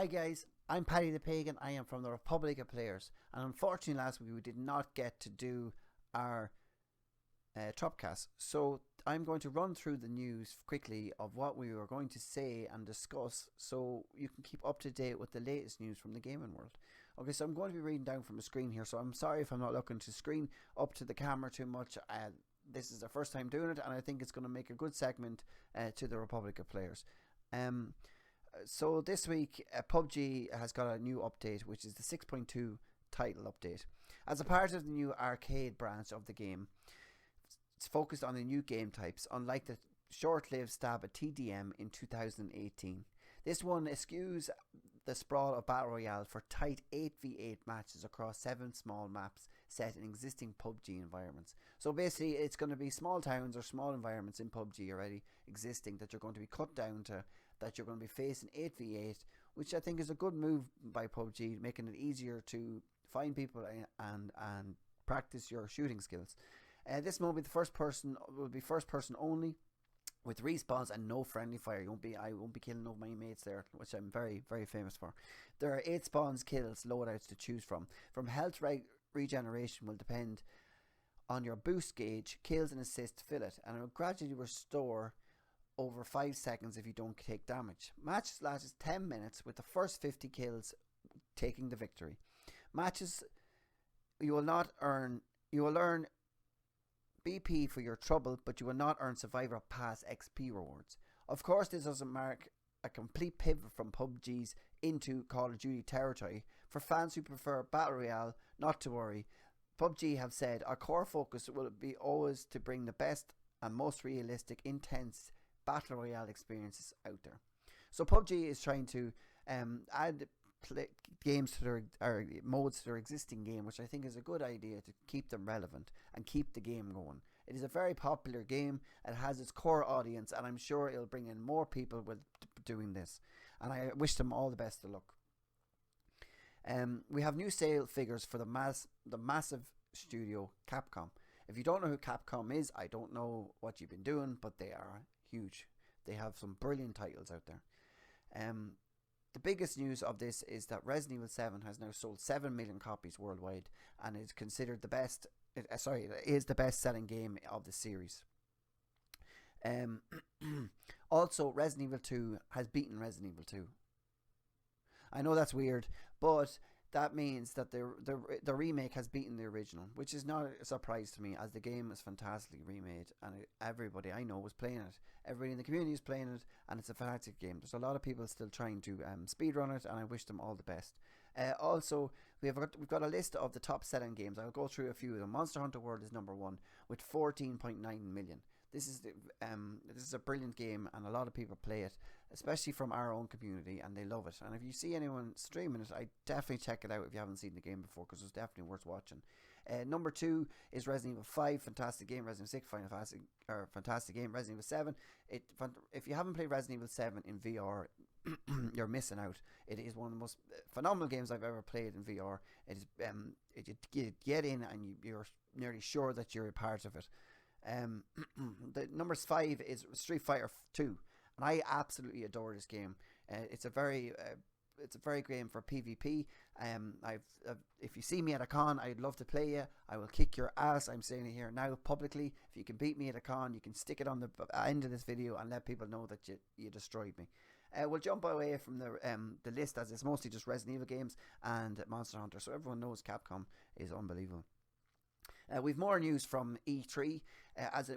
Hi guys, I'm Paddy the Pagen. I am from the Republic of Players, and unfortunately last week we did not get to do our TROP-cast. So I'm going to run through the news quickly of what we were going to say and discuss, so you can keep up to date with the latest news from the gaming world. Okay, so I'm going to be reading down from the screen here, so I'm sorry if I'm not looking to screen up to the camera too much. This is the first time doing it, and I think it's going to make a good segment to the Republic of Players. So this week, Pubg has got a new update, which is the 6.2 title update. As a part of the new arcade branch of the game, it's focused on the new game types, unlike the short-lived stab at TDM in 2018. This one eschews the sprawl of Battle Royale for tight 8v8 matches across 7 small maps set in existing Pubg environments. So basically, it's going to be small towns or small environments in Pubg already existing that you're going to be cut down to, that you're going to be facing 8v8, which I think is a good move by Pubg, making it easier to find people and practice your shooting skills. This will be first person only, with respawns and no friendly fire. I won't be killing no my mates there, which I'm very, very famous for. There are 8 spawns, kills, loadouts to choose from. Health regeneration will depend on your boost gauge, kills and assists fill it, and it will gradually restore over 5 seconds if you don't take damage. Matches last 10 minutes, with the first 50 kills taking the victory. Matches you will earn BP for your trouble, but you will not earn Survivor Pass XP rewards. Of course, this doesn't mark a complete pivot from PUBG's into Call of Duty territory. For fans who prefer Battle Royale, not to worry. PUBG have said our core focus will be always to bring the best and most realistic, intense Battle Royale experiences out there. So PUBG is trying to add games to their modes to their existing game, which I think is a good idea to keep them relevant and keep the game going. It is a very popular game. It has its core audience, and I'm sure it'll bring in more people with doing this. And I wish them all the best of luck. We have new sale figures for the massive studio Capcom. If you don't know who Capcom is, I don't know what you've been doing, but they are huge. They have some brilliant titles out there. The biggest news of this is that Resident Evil 7 has now sold 7 million copies worldwide and is considered the best. It is the best-selling game of the series. Also, Resident Evil 2 has beaten Resident Evil 2. I know that's weird, but that means that the remake has beaten the original, which is not a surprise to me, as the game is fantastically remade and everybody I know was playing it. Everybody in the community is playing it, and it's a fantastic game. There's a lot of people still trying to speedrun it, and I wish them all the best. Also, we've got a list of the top selling games. I'll go through a few of them. Monster Hunter World is number 1 with 14.9 million. This is a brilliant game, and a lot of people play it, especially from our own community, and they love it. And if you see anyone streaming it, I definitely check it out if you haven't seen the game before, because it's definitely worth watching. Number 2 is Resident Evil 5, fantastic game. Resident Evil 6, fantastic game. Resident Evil 7, if you haven't played Resident Evil 7 in VR, you're missing out. It is one of the most phenomenal games I've ever played in VR. It is you get in and you're nearly sure that you're a part of it. The number 5 is Street Fighter 2, and I absolutely adore this game. It's a very great game for PvP. If you see me at a con, I'd love to play you. I will kick your ass. I'm saying it here now publicly. If you can beat me at a con, you can stick it on the end of this video and let people know that you destroyed me. We'll jump away from the list, as it's mostly just Resident Evil games and Monster Hunter, so everyone knows Capcom is unbelievable. We've more news from E3,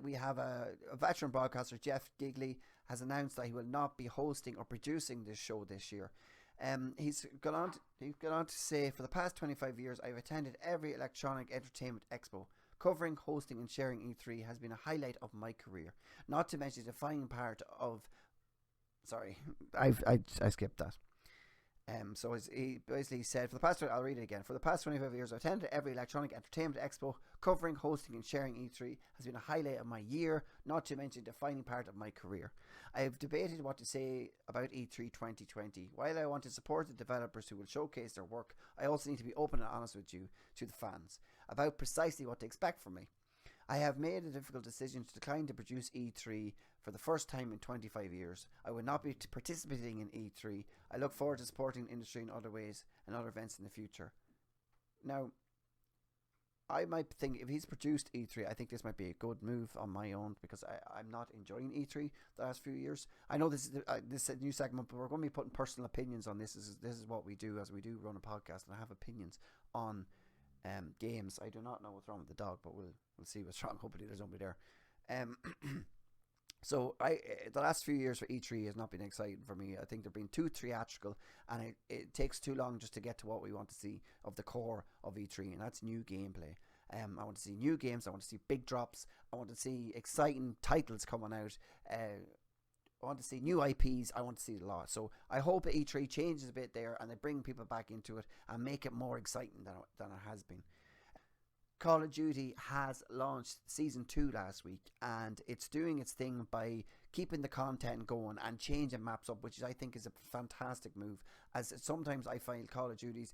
we have a veteran broadcaster, Jeff Gigley, has announced that he will not be hosting or producing this show this year. He's gone on to say, for the past 25 years, I've attended every electronic entertainment expo. Covering, hosting and sharing E3 has been a highlight of my career. Not to mention the defining part of... Sorry, I skipped that. So he basically said, I'll read it again. For the past 25 years, I've attended every electronic entertainment expo. Covering, hosting and sharing E3 has been a highlight of my year, not to mention a defining part of my career. I have debated what to say about E3 2020. While I want to support the developers who will showcase their work, I also need to be open and honest with you, to the fans, about precisely what to expect from me. I have made a difficult decision to decline to produce E3 for the first time in 25 years. I will not be participating in E3. I look forward to supporting the industry in other ways and other events in the future. Now, I might think if he's produced E3, I think this might be a good move on my own, because I'm not enjoying E3 the last few years. I know this is a new segment, but we're going to be putting personal opinions on this. This is what we do, as we do run a podcast, and I have opinions on games. I do not know what's wrong with the dog, but we'll see what's wrong. Hopefully there's nobody there. So the last few years for E3 has not been exciting for me. I think they've been too theatrical, and it takes too long just to get to what we want to see of the core of E3, and that's new gameplay. I want to see new games. I want to see big drops. I want to see exciting titles coming out. I want to see new IPs. I want to see a lot. So I hope E3 changes a bit there, and they bring people back into it and make it more exciting than it has been. Call of Duty has launched Season 2 last week, and it's doing its thing by keeping the content going and changing maps up, which I think is a fantastic move, as sometimes I find Call of Duty's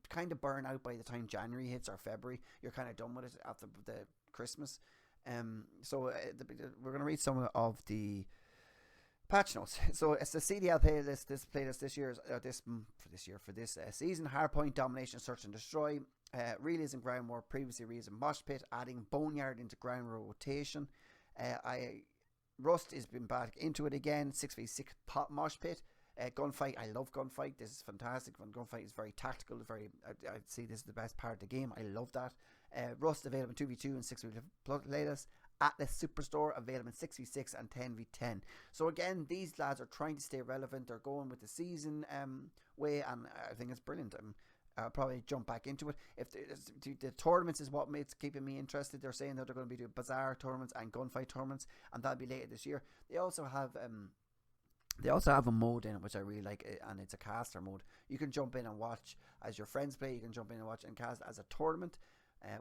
kind of burn out by the time January hits or February. You're kind of done with it after the Christmas. So we're going to read some of the patch notes. So it's the CDL playlist. This playlist for this season: Hardpoint, Domination, Search and Destroy. Relays and ground war, previously released in Mosh Pit, adding Boneyard into ground rotation. Rust has been back into it again, 6v6 Mosh Pit. Gunfight, I love Gunfight. This is fantastic. Gunfight is very tactical. I'd say this is the best part of the game. I love that. Rust available in 2v2 and 6v playlists. Atlas Superstore available in 6v6 and 10v10. So again, these lads are trying to stay relevant. They're going with the season way, and I think it's brilliant. I'll probably jump back into it. If the tournaments is what makes keeping me interested. They're saying that they're going to be doing Bazaar tournaments and Gunfight tournaments, and that'll be later this year. They also have a mode in it which I really like, and it's a caster mode. You can jump in and watch as your friends play. You can jump in and watch and cast as a tournament,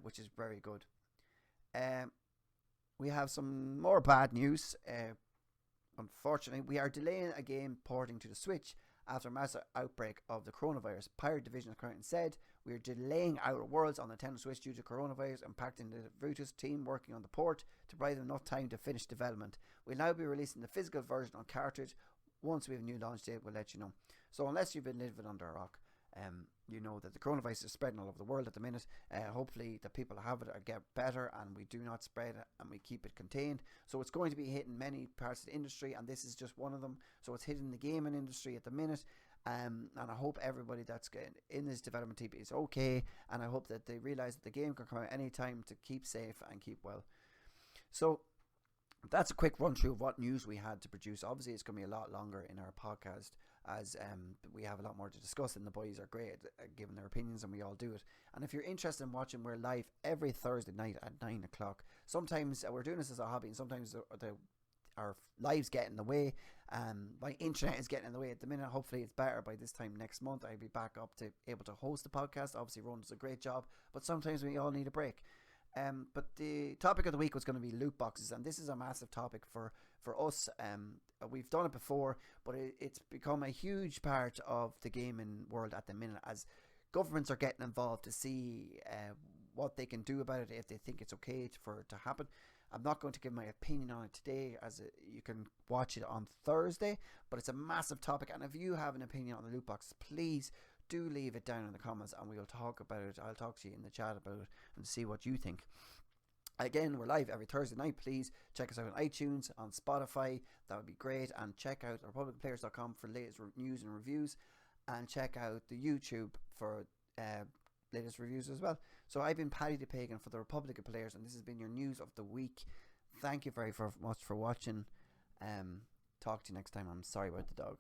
which is very good. We have some more bad news. Unfortunately, we are delaying a game porting to the Switch after a massive outbreak of the coronavirus. Pirate Division currently said we are delaying Outer Worlds on the Nintendo Switch due to coronavirus impacting the Virtus team working on the port to provide them enough time to finish development. We'll now be releasing the physical version on cartridge. Once we have a new launch date, we'll let you know. So unless you've been living under a rock, you know that the coronavirus is spreading all over the world at the minute. Hopefully the people who have it get better, and we do not spread it, and we keep it contained. So it's going to be hitting many parts of the industry, and this is just one of them. So it's hitting the gaming industry at the minute, and I hope everybody that's in this development team is okay, and I hope that they realise that the game can come out any time to keep safe and keep well. So that's a quick run through of what news we had to produce. Obviously it's going to be a lot longer in our podcast, as we have a lot more to discuss, and the boys are great at giving their opinions, and we all do it. And if you're interested in watching, we're live every Thursday night at 9 o'clock. Sometimes we're doing this as a hobby, and sometimes our lives get in the way. My internet is getting in the way at the minute. Hopefully it's better by this time next month. I'll be back up to able to host the podcast. Obviously Ron does a great job, but sometimes we all need a break. But the topic of the week was going to be loot boxes, and this is a massive topic for us. We've done it before, but it's become a huge part of the gaming world at the minute, as governments are getting involved to see what they can do about it, if they think it's okay for it to happen. I'm not going to give my opinion on it today, as you can watch it on Thursday, but it's a massive topic, and if you have an opinion on the loot boxes, please do leave it down in the comments, and we'll talk about it. I'll talk to you in the chat about it and see what you think. Again, we're live every Thursday night. Please check us out on iTunes, on Spotify. That would be great. And check out republicplayers.com for latest news and reviews. And check out the YouTube for latest reviews as well. So I've been Paddy The Pagen for the Republic of Players, and this has been your news of the week. Thank you very much for watching. Talk to you next time. I'm sorry about the dog.